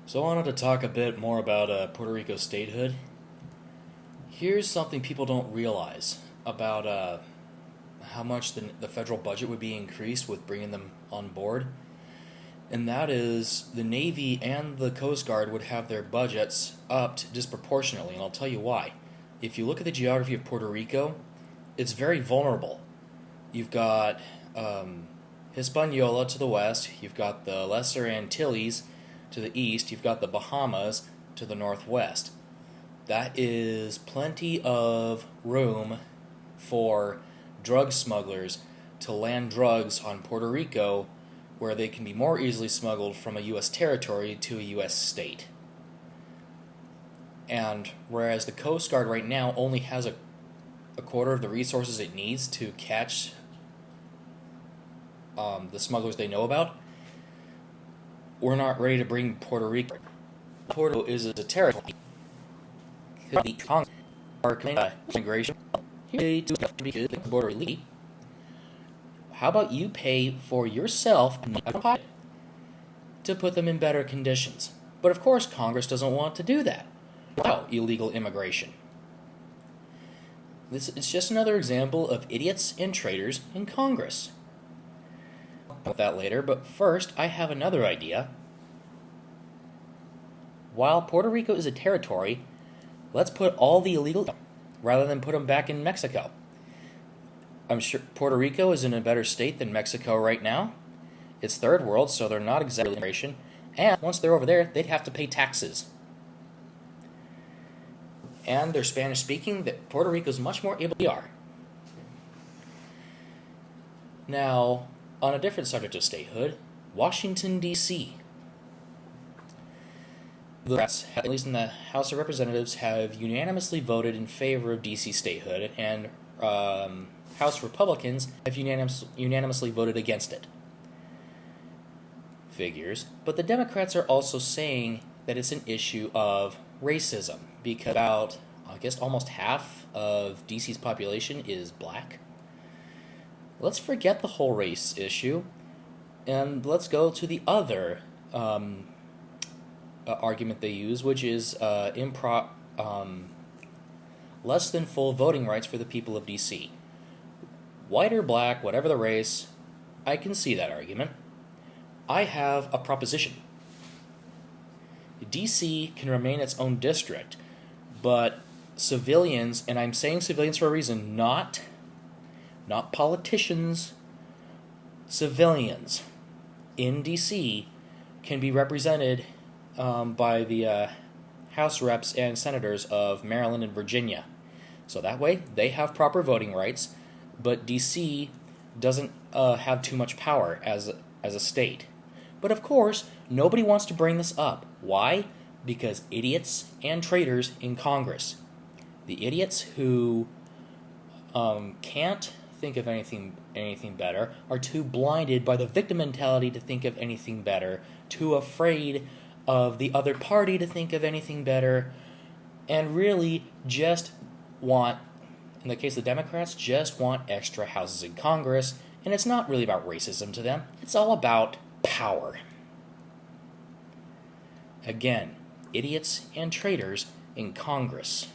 So I wanted to talk a bit more about Puerto Rico's statehood. Here's something people don't realize about how much the federal budget would be increased with bringing them on board. And that is the Navy and the Coast Guard would have their budgets upped disproportionately, and I'll tell you why. If you look at the geography of Puerto Rico, it's very vulnerable. You've got Hispaniola to the west, you've got the Lesser Antilles to the east, you've got the Bahamas to the northwest. That is plenty of room for drug smugglers to land drugs on Puerto Rico where they can be more easily smuggled from a U.S. territory to a U.S. state. And whereas the Coast Guard right now only has a quarter of the resources it needs to catch the smugglers they know about, we're not ready to bring Puerto Rico. Puerto Rico is a territory. The Congress are immigration to border elite. How about you pay for yourself to put them in better conditions? But of course, Congress doesn't want to do that. Wow, illegal immigration. This is just another example of idiots and traitors in Congress. With that later, but first, I have another idea. While Puerto Rico is a territory, let's put all the illegal rather than put them back in Mexico. I'm sure Puerto Rico is in a better state than Mexico right now. It's third world, so they're not exactly immigration. And once they're over there, they'd have to pay taxes. And they're Spanish speaking, that Puerto Rico is much more able than we are. Now, on a different subject of statehood, Washington, D.C. The Democrats, at least in the House of Representatives, have unanimously voted in favor of D.C. statehood, and House Republicans have unanimously voted against it. Figures. But the Democrats are also saying that it's an issue of racism, because about, I guess, almost half of D.C.'s population is black. Let's forget the whole race issue, and let's go to the other argument they use, which is less than full voting rights for the people of D.C. White or black, whatever the race, I can see that argument. I have a proposition. D.C. can remain its own district, but civilians, and I'm saying civilians for a reason, not politicians, civilians in D.C. can be represented by the House reps and senators of Maryland and Virginia. So that way, they have proper voting rights, but D.C. doesn't have too much power as a state. But of course, nobody wants to bring this up. Why? Because idiots and traitors in Congress. The idiots who can't think of anything better are too blinded by the victim mentality to think of anything better, too afraid of the other party to think of anything better, and really just want, in the case of the Democrats, just want extra houses in Congress, and it's not really about racism to them. It's all about power. Again, idiots and traitors in Congress.